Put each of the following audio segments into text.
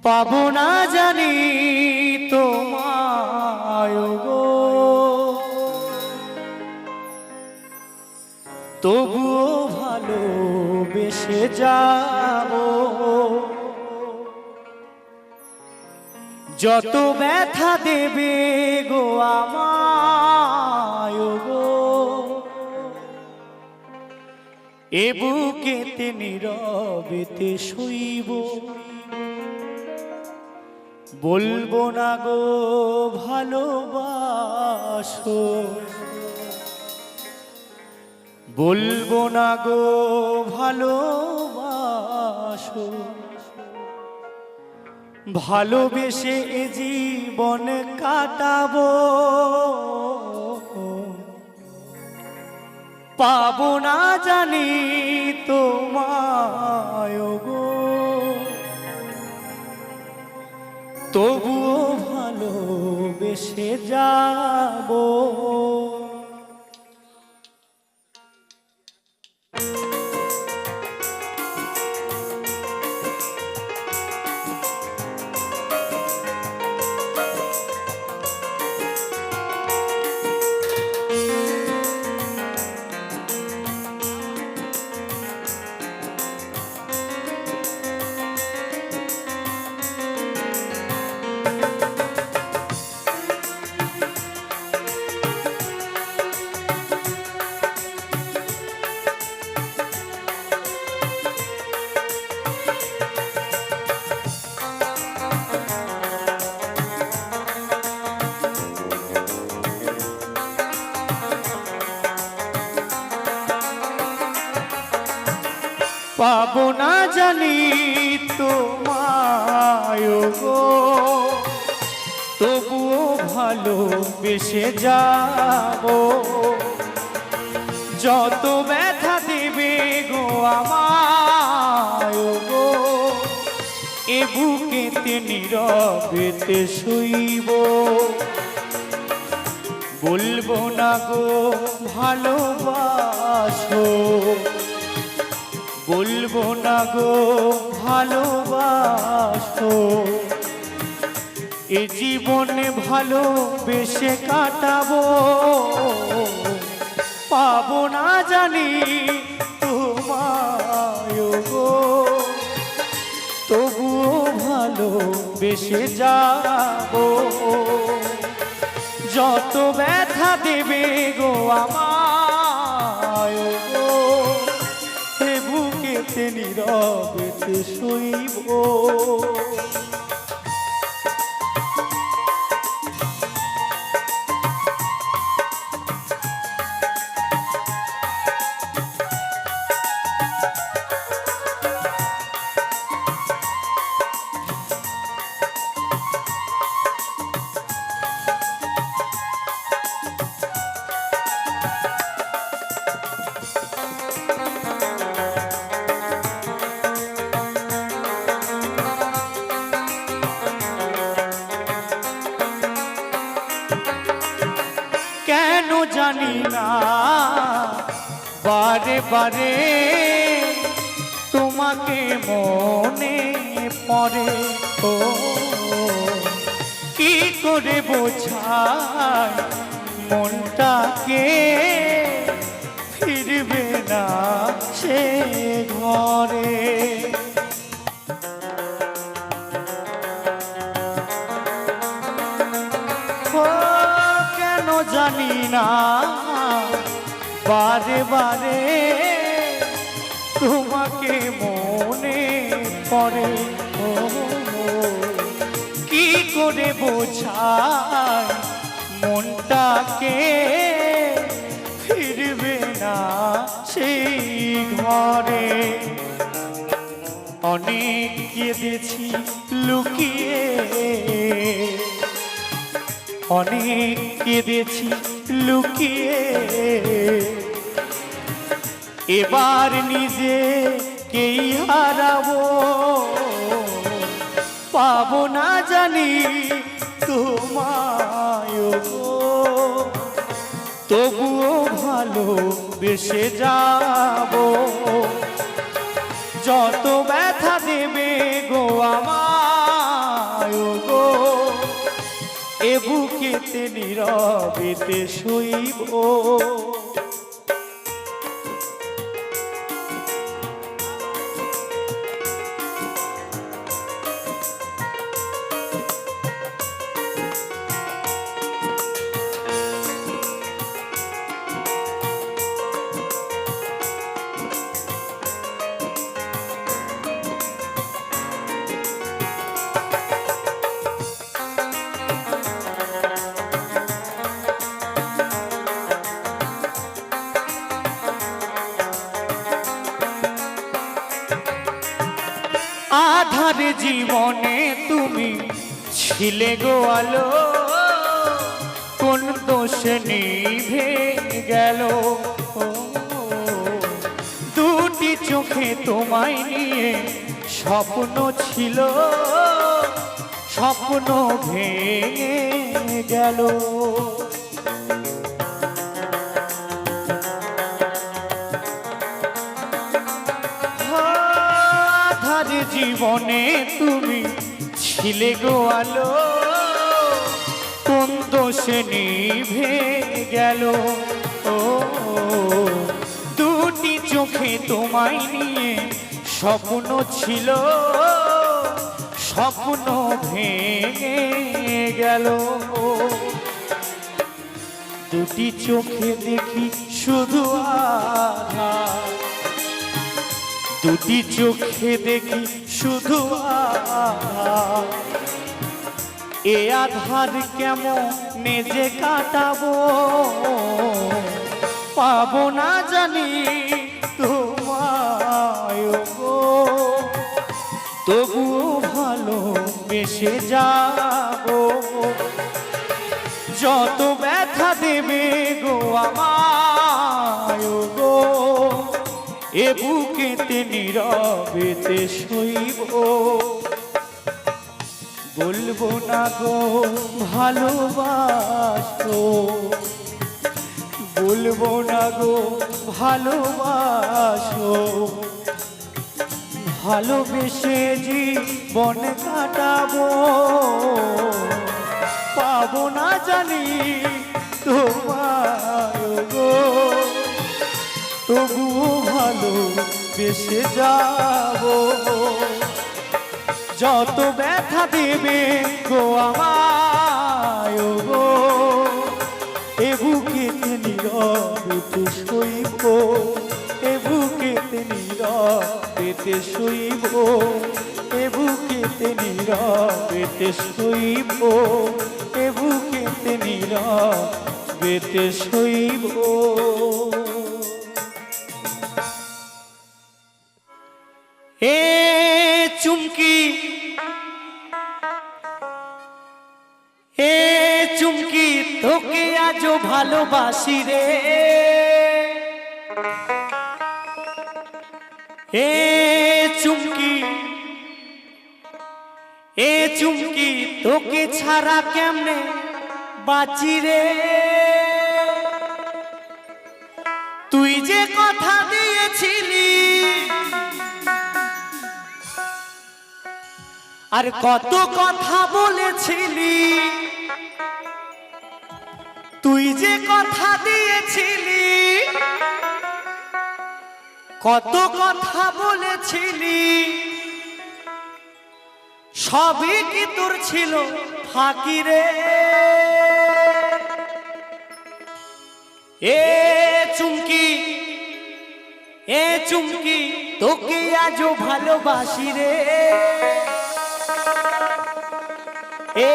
পাবো না জানি তোমায় গো, তবুও ভালোবেসে যাবো। যত ব্যথা দেবে গো আমায় গো, এ বুকেতে নীরবেতে সইব। বলবো না গো ভালোবাসো, বলবো না গো ভালোবাসো। ভালোবেসে এ জীবন কাটাবো, পাবো না জানি তোমায় গো, তবুও ভালোবেসে যাবো। পাবো না জানি তোমায় গো, তবুও ভালোবেসে যাবো। যত ব্যথা দেবে গো আমায় গো, এ বুকেতে নীরবেতে শুইব। বলবো না গো ভালোবাসো, বলবো না গো ভালোবাসো। এ জীবনে ভালোবেসে কাটাবো, পাবো না জানি তোমায় গো, তবুও ভালোবেসে যাবো। যত ব্যথা দেবে গো আমায় গো, হে বুকেতে নীরবেতে শুইব। কেন জানি না বারে বারে তোমাকে মনে পড়ে, ও কি করে বোঝায় মনটাকে, ফিরবে না সে ঘরে। জানি না বারে বারে তোমাকে মনে পড়ে, ও কি করে বোঝায় মনটাকে, ফিরবে না সেই ঘরে। অনেক কেঁদেছি লুকিয়ে, অনেক কেঁদেছি লুকিয়ে, এবার নিজেকেই হারাবো। পাবো না জানি তোমায় গো, তবুও ভালোবেসে যাবো। যত ব্যথা দেবে গো আমার বুকেতে নীরবেতে শৈব। আধার জীবনে তুমি ছিলে গো আলো, কোন দোষে নিভে গেল। দুটি চোখে তোমায় নিয়ে স্বপ্ন ছিল, স্বপ্ন ভেঙে গেল। জীবনে তুমি ছিলে গো আলো, কোন দোষে নিভে গেল। ও দুটি চোখে তোমায় নিয়ে স্বপ্ন ছিল, স্বপ্ন ভেঙে গেল। দুটি চোখে দেখি শুধু আধার, দুটি চোখে দেখি শুধু আধার। এ আধার কেমন নিজে কাটাবো, পাবো না জানি তোমায় গো। তবু ভালো বেসে যাবো, যত ব্যথা দেবে গো আমায় গো। এ বুকেতে নীরবেতে শৈব। বলবো না গো ভালোবাসো, বলবো না গো ভালোবাসো। ভালোবেসে জীবন কাটাবো, পাবো না জানি তোমায় গো। তবু ভালো বেসে যাব, যত ব্যথা দেবে গো আমায় গো। এ বুকেতে নীরবেতে শৈব, এ বুকেতে নীরবেতে শৈব, এ বুকেতে নীরবেতে শৈব, এ বুকেতে নীরবেতে শৈব। এ চুমকি, এ চুমকি তোকে আজও ভালোবাসি রে। এ চুমকি, এ চুমকি তোকে ছাড়া কেমনে বাঁচি রে। তুই যে কথা দিয়েছিলি আর কত কথা বলেছিলি, তুই যে কথা দিয়েছিলি কত কথা বলেছিলি, সবই কি তোর ছিল ফাঁকি রে। এ চুমকি, এ চুমকি তোকে আজও ভালোবাসি রে। এ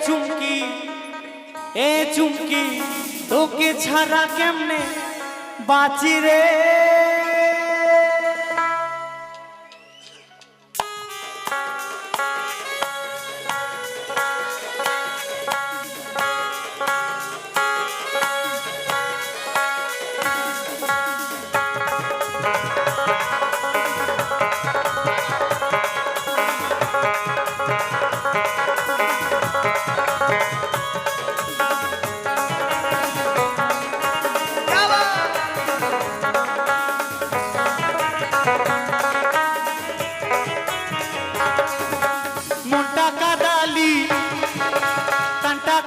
চুমকি, এ চুমকি তোকে ছাড়া কেমনে বাঁচি রে।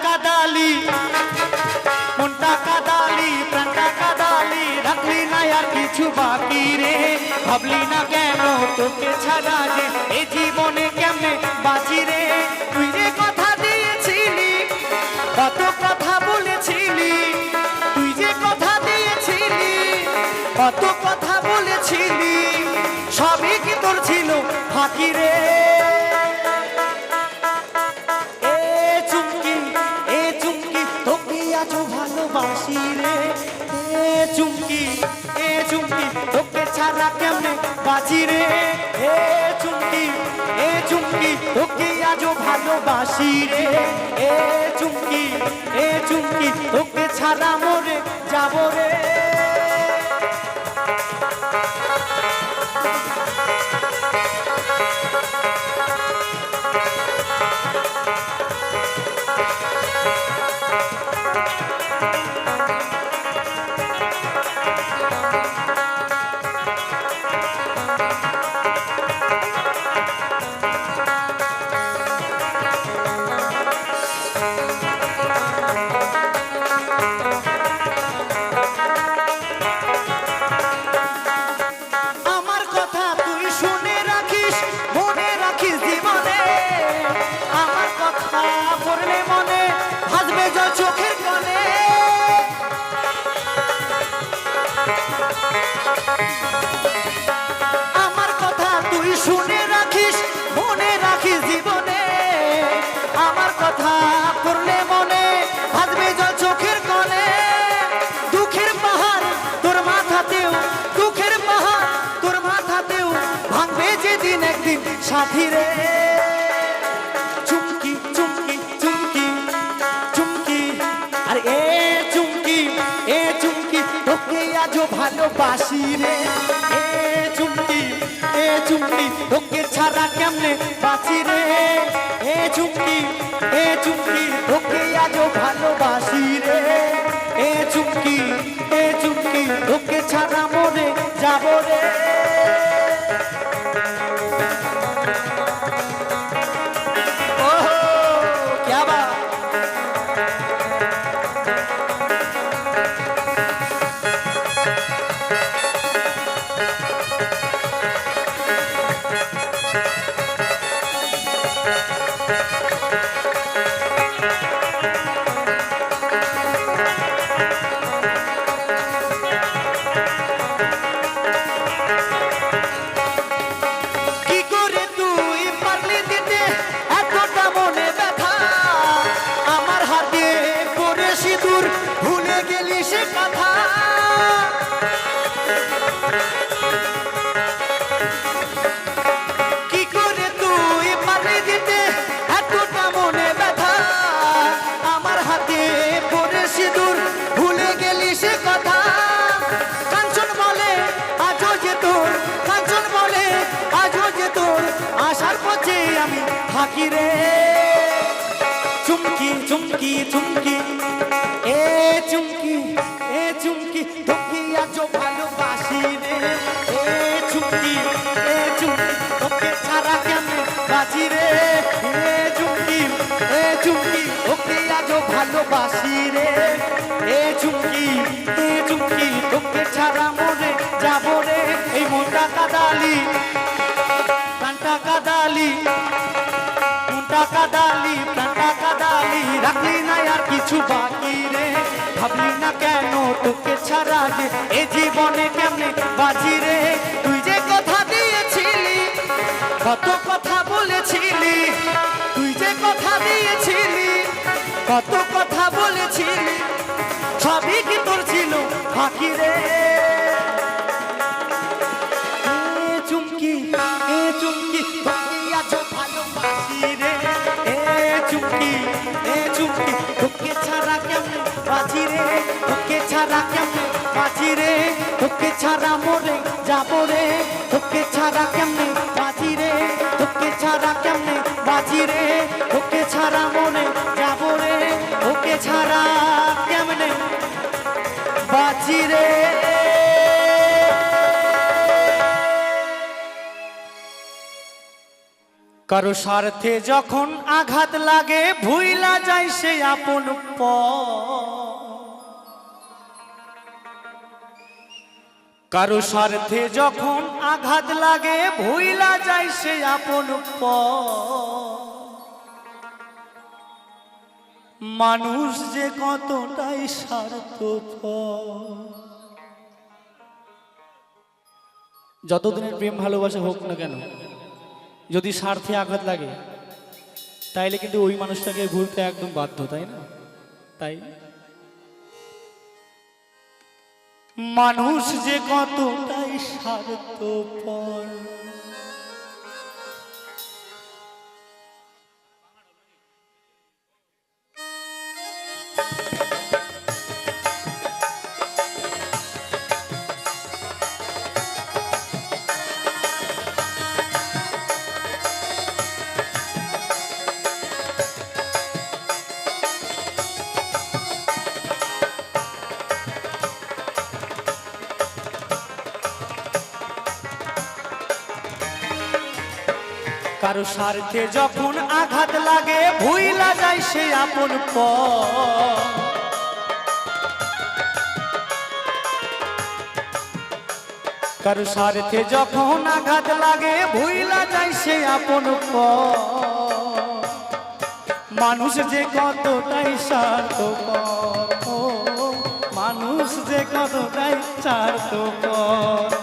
কাদালি, মনটা কাদালি, প্রাণটা কাদালি, রাখলি না আর কিছু বাকি রে। ভাবলি না কেন তোকে ছাড়া যে এ জীবনে কেমনে বাঁচি রে। তুই যে কথা দিয়েছিলি, কত কথা বলেছিলি, তুই যে কথা দিয়েছিলি, কত কথা বলেছিলি, সবই কি তোর ছিল ফাঁকি রে। ভালোবাসি রে এ চুমকি, এ চুমকি, তোকে ছাড়া কেমনে বাঁচি রে। এ চুমকি, এ চুমকি, তোকে আজও ভালোবাসি রে। এ চুমকি, এ চুমকি, তোকে ছাড়া মরে যাবো রে। আমার কথা তুই শুনে রাখিস, মনে রাখিস জীবনে। আমার কথা পড়লে মনে ভাসবে জল চোখের কোণে। দুঃখের পাহাড় তোর মাথাতেও, দুঃখের পাহাড় তোর মাথাতেও ভাঙবে যেদিন একদিন সাথী রে। চুমকি, চুমকি, চুমকি, চুমকি, আর এ চুমকি, এ চুমকি, তোকে আজও ভালোবাসি রে। এ চুমকি, এ চুমকি, তোকে ছাড়া কেমনে বাঁচি রে। এ চুমকি, এ চুমকি, তোকে আজও ভালোবাসি রে। এ চুমকি, এ চুমকি, তোকে ছাড়া মরে যাবো রে। থাকি রে চুমকি, চুমকি, চুমকি, এ চুমকি, এ চুমকি, তোকে আজও ভালোবাসি রে। এ চুমকি, এ চুমকি, তোকে ছাড়া কেমনে বাঁচি রে। এ চুমকি, এ চুমকি, তোকে আজও ভালোবাসি রে। এ চুমকি, এ চুমকি, তোকে ছাড়া মরে যাবো রে। এই মনটা কাদালি, প্রাণটা কাদালি, কাদালি, প্রাণটা কাদালি, রাখলি না আর কিছু বাকি রে। ভাবলি না কেন তোকে ছাড়া যে এ জীবনে কেমনে বাজি রে। তুই যে কথা দিয়েছিলি, কত কথা বলেছিলি, তুই যে কথা দিয়েছিলি, কত কথা বলেছিলি, সবই কি তোর ছিল ফাঁকি রে। চুমকি, এ চুমকি, তোকে আজও ভালোবাসি রে। চুমকি, এ চুমকি, তোকে ছাড়া কেমনে বাঁচি রে। তোকে ছাড়া কেমনে বাঁচি রে। তোকে ছাড়া মরে যাবো রে। তোকে ছাড়া কেমনে বাঁচি রে। তোকে ছাড়া কেমনে বাঁচি রে। তোকে ছাড়া মরে যাবো রে। তোকে ছাড়া কেমনে বাঁচি রে। কারো স্বার্থে যখন আঘাত লাগে ভুইলা যায় সে আপন কারো স্বার্থে যখন আঘাত লাগে ভুইলা যায় সে আপন মানুষ যে কতটাই স্বার্থপর। যতদিনের প্রেম ভালোবাসা হোক না কেন, যদি স্বার্থে আঘাত লাগে তাইলে কিন্তু ওই মানুষটাকে ভুলতে একদম বাধ্য, তাই না? তাই মানুষ যে কতটাই স্বার্থপর। কারো স্বার্থে যখন আঘাত লাগে ভুইলা যায় সে আপন কারো স্বার্থে যখন আঘাত লাগে ভুইলা যায় সে আপন মানুষ যে কতটাই স্বার্থপর, মানুষ যে কতটাই স্বার্থপর।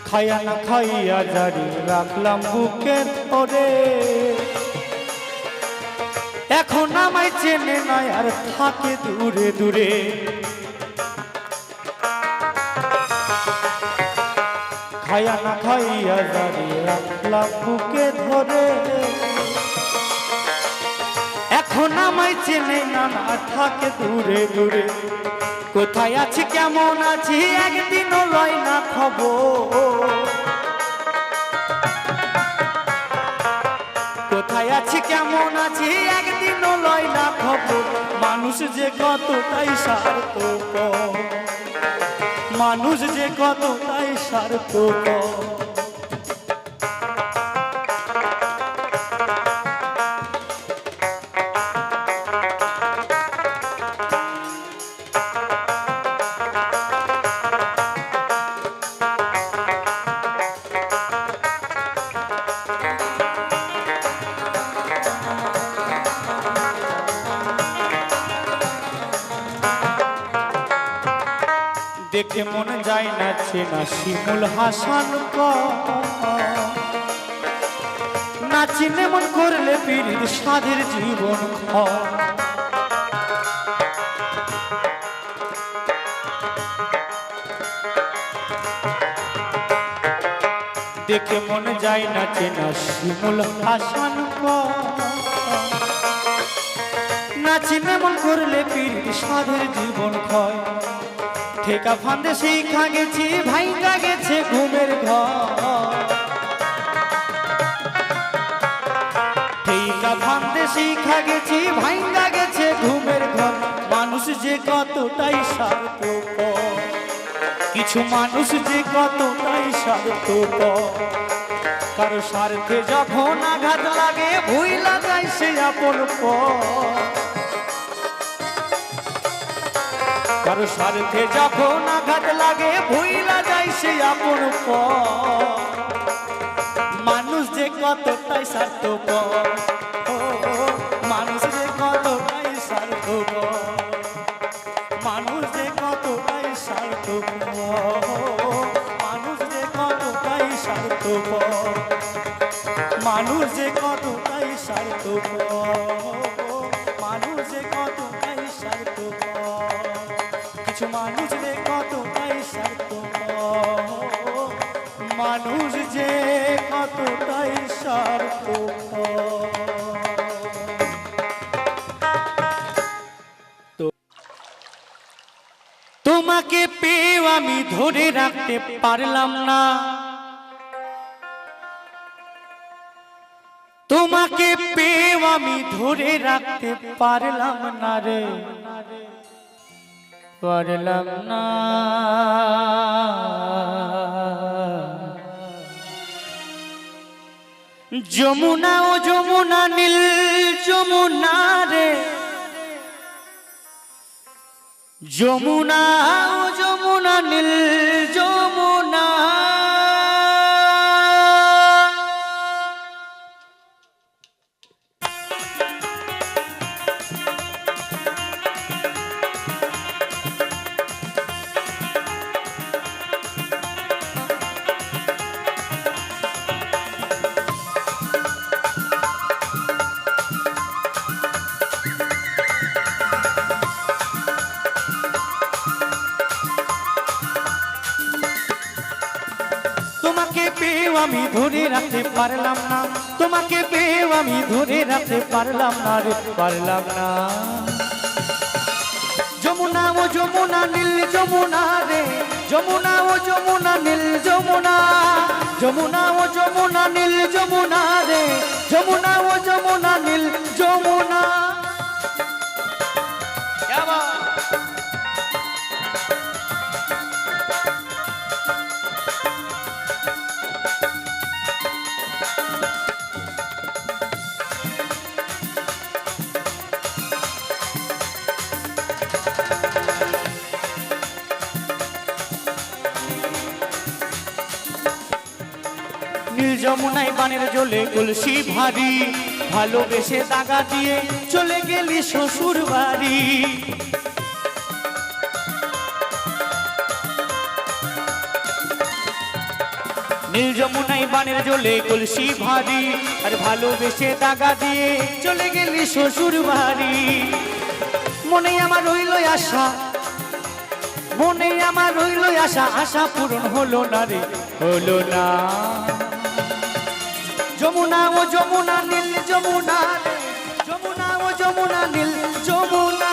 খাইয়া না খাইয়া জারি রাখলাম বুকের ওরে, এখন আমায় চেনে নাই আর থাকে দূরে দূরে। খাইয়া না খাইয়া জারি রাখলাম বুকে ধরে, এখন আমায় চেনে না আর থাকে দূরে দূরে। কোথায় আছি কেমন আছি একদিনও লয় না খবর, কোথায় আছি কেমন আছি একদিনও লয় না খবর। মানুষ যে কতটাই স্বার্থপর, মানুষ যে কতটাই স্বার্থপর। দেখে মনে যায় না চেনা শিমুল হাসান না চিনে মন করলে পীড়িত সাধের জীবন দেখে মনে যায় না চেনা শিমুল হাসান না চিনে মন করলে পীড়িত সাধের জীবন ক্ষয়। ঠেকা ফান্দে শিখা গেছি ভাইঙ্গা গেছে ঘুমের ঘর, ঠেকা ফান্দে শিখা গেছি ভাইঙ্গা গেছে ঘুমের ঘর। মানুষ যে কতটাই স্বার্থপর, কিছু মানুষ যে কতটাই স্বার্থপর। কারো স্বার্থে যখন আঘাত লাগে ভুইলা যায় সে আপন কারো স্বার্থে যখন আঘাত লাগে ভুইলা যায় সে আপন মানুষ যে কতটাই স্বার্থপর, মানুষ যে কতটাই স্বার্থপর, মানুষ যে কতটাই স্বার্থপর, মানুষ যে কতটাই স্বার্থপর, মানুষ যে কতটাই স্বার্থপর, মানুষ যে কতটাই স্বার্থপর। কিছু মানুষ যে কতটাই স্বার্থপর, মানুষ যে কতটাই স্বার্থপর। তোমাকে পেয়েও আমি ধরে রাখতে পারলাম না, তোমাকে পেয়েও আমি ধরে রাখতে পারলাম না রে, পারলাম না। যমুনা ও যমুনা নীল যমুনা রে, যমুনা ও যমুনা নীল যমুনা, তোমাকে পেয়েও আমি ধরে রাখতে পারলাম না, তোমাকে পেয়েও আমি ধরে রাখতে পারলাম না রে, পারলাম না। যমুনা ও যমুনা নীল যমুনা রে, যমুনা ও যমুনা নীল যমুনা, যমুনা ও যমুনা নীল যমুনা রে, যমুনা ও যমুনা নীল যমুনা। নীল যমুনায় বানের জলে কলসি ভারী, ভালোবেসে দাগা দিয়ে চলে গেলি শ্বশুর বাড়ি। নীল যমুনায় বানের জলে কলসি ভারী, আর ভালোবেসে দাগা দিয়ে চলে গেলি শ্বশুর বাড়ি। মনে আমার রইল আশা, মনে আমার রইল আশা, আশা পূরণ হলো না রে, হলো না। যমুনা ও যমুনা নীল যমুনা রে, যমুনা ও যমুনা নীল যমুনা,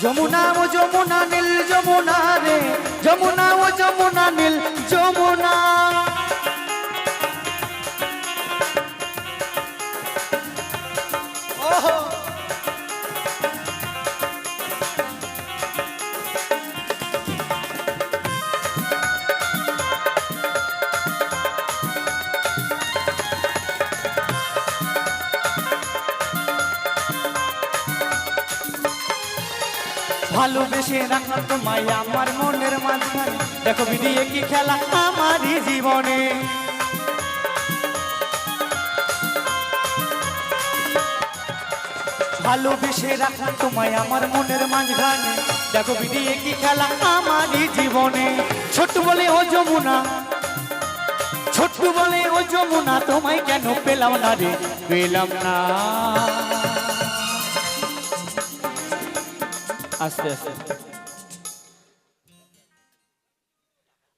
যমুনা ও যমুনা নীল যমুনা রে, যমুনা ও যমুনা নীল যমুনা। ভালোবেসে রাখলাম তোমায় আমার মনের মাঝখানে, দেখো বিধিয়ে কি খেলা আমারই জীবনে। ভালোবেসে রাখলাম তোমায় আমার মনের মাঝখানে, দেখো বিধিয়ে কি খেলা আমারই জীবনে। ছোট্ট বলে ও যমুনা, ছোট্ট বলে ও যমুনা, তোমায় কেন পেলাম না রে, পেলাম না। আস্তে আস্তে।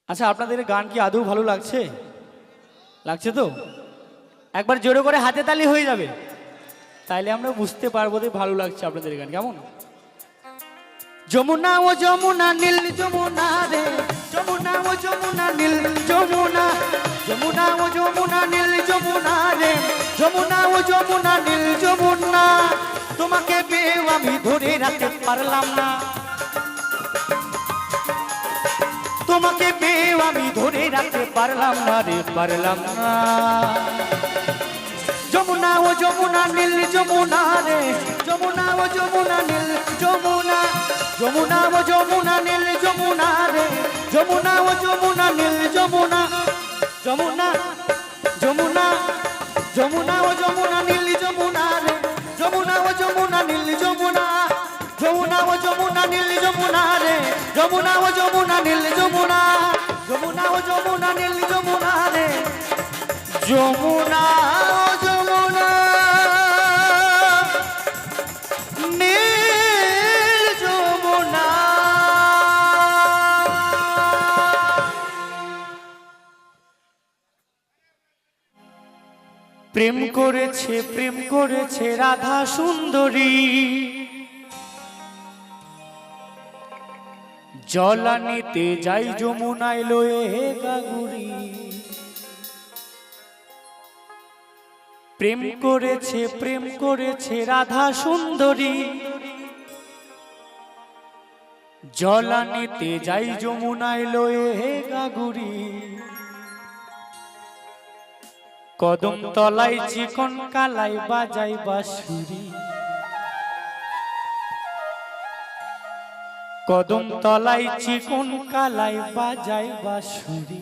আচ্ছা, আপনাদের গান কি আদৌ ভালো লাগছে? লাগছে তো? একবার জোরে করে হাতে তালি হয়ে যাবে, তাইলে আমরা বুঝতে পারবো যে ভালো লাগছে আপনাদের গান। কেমন? যমুনা ও যমুনা নীল যমুনা রে, যমুনা ও যমুনা নীল যমুনা, যমুনা ও যমুনা নীল যমুনা রে, যমুনা ও যমুনা নীল যমুনা। তোমাকে পেয়েও আমি ধরে রাখতে পারলাম না, তোমাকে পেয়েও আমি ধরে রাখতে পারলাম না রে, পারলাম না। যমুনা ও যমুনা নীল যমুনা রে, যমুনা ও যমুনা নীল যমুনা, যমুনা ও যমুনা নীল যমুনা রে, যমুনা ও যমুনা নীল যমুনা, যমুনা যমুনা, যমুনা ও যমুনা নীল যমুনা রে, যমুনা ও যমুনা নীল যমুনা, যমুনা ও যমুনা নীল যমুনা রে, যমুনা ও যমুনা নীল যমুনা, যমুনা ও যমুনা নীল যমুনা রে, যমুনা ও যমুনা নীল যমুনা। প্রেম করেছে রাধা সুন্দরী, জলানিতে যাই যমুনায় লয়ে গাগুরি, প্রেম করেছে রাধা সুন্দরী। জলানিতে যাই যমুনায় লয়ে গাগুরি, কদম তলায় চিকন কালাই বাজাই বাঁশুরি। কদম তলায় চিকন কালাই বাজাই বাঁশুরি।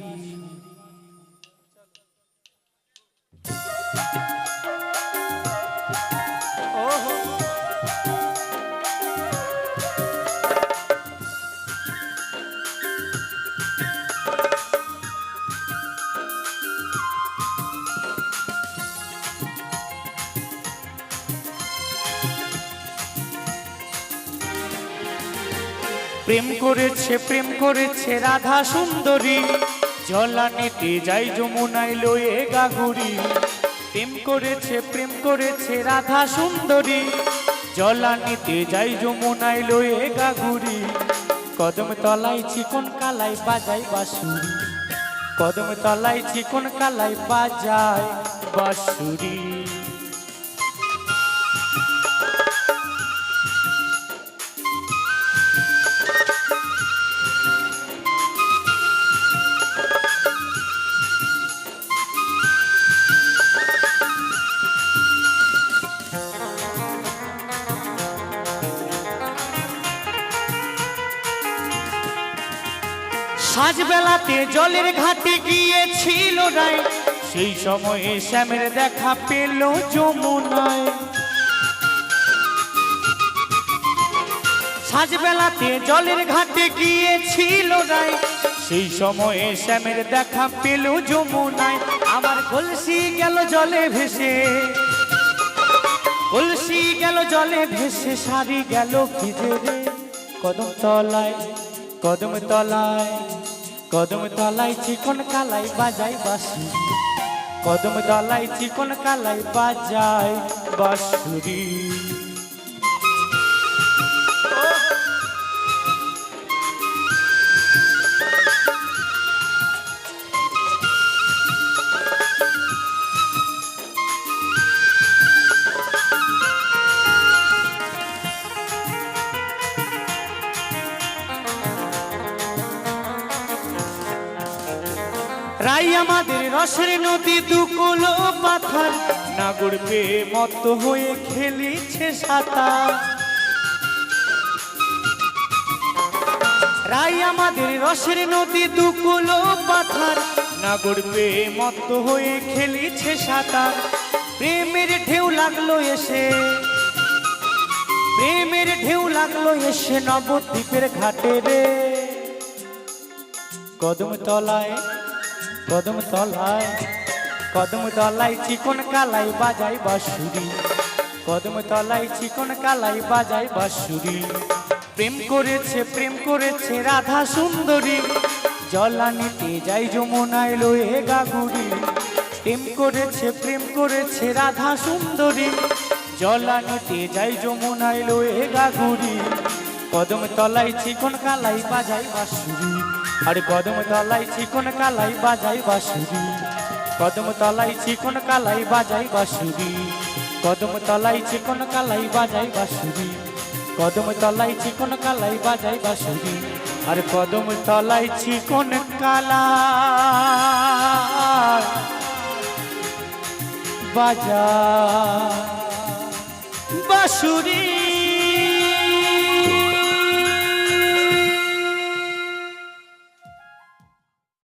প্রেম করেছে রাধা সুন্দরী, জলানিতে যাই যমুনায় লয়ে গাগুরি। প্রেম করেছে রাধা সুন্দরী, জলানিতে যাই যমুনায় লয়ে গাগুরি। কদম তলায় চিকন কালাই বাজাই বাঁশুরি, কদম তলায় চিকন কালাই বাজাই বাঁশুরি। সাজবেলাতে জলের ঘাটে গিয়েছিল রায়, সেই সময়ে শ্যামের দেখা পেল যমুনায়। সাজবেলাতে জলের ঘাটে গিয়েছিল রায়, সেই সময়ে শ্যামের দেখা পেল যমুনায়। আমার কলসি গেল জলে ভেসে, কলসি গেল জলে ভেসে, শাড়ি গেল ভিজে রে। কদম তলায়, কদম তলায়, কদম তলায় চিকন কালাই বাজাই বাঁশুরি, কদম তলায় চিকন কালাই বাজাই বাঁশুরি। রাই আমাদের রসের নদী দুকুলো পাথর, নাগর পেয়ে মত হয়ে খেলিছে সাঁতার। রাই আমাদের রসের নদী দুকুলো পাথর, নাগর পেয়ে মত হয়ে খেলিছে সাঁতার। প্রেমের ঢেউ লাগলো এসে, প্রেমের ঢেউ লাগলো এসে নবদ্বীপের ঘাটে রে। কদম তলায়, কদম তলায়, কদম তলায় চিকন কালাই বাজাই বাঁশুরি, কদম তলায় চিকন কালাই বাজাই বাঁশুরি। প্রেম করেছে রাধা সুন্দরী, জলানিতে যাই যমুনায় লয়ে গাগুরি। প্রেম করেছে রাধা সুন্দরী, জলানিতে যাই যমুনায় লয়ে গাগুরি। কদম তলায় চিকন কালাই বাজাই বাঁশুরি, আরে কদম তলায় চিকন কালাই বাজাই বাঁশুরি, কদম তলায় চিকন কালাই বাজাই বাঁশুরি, কদম তলায় চিকন কালাই বাজাই বাঁশুরি, কদম তলায় চিকন কালাই বাজাই বাঁশুরি, আর কদম তলায় চিকন কালাই বাজাই বাঁশুরি।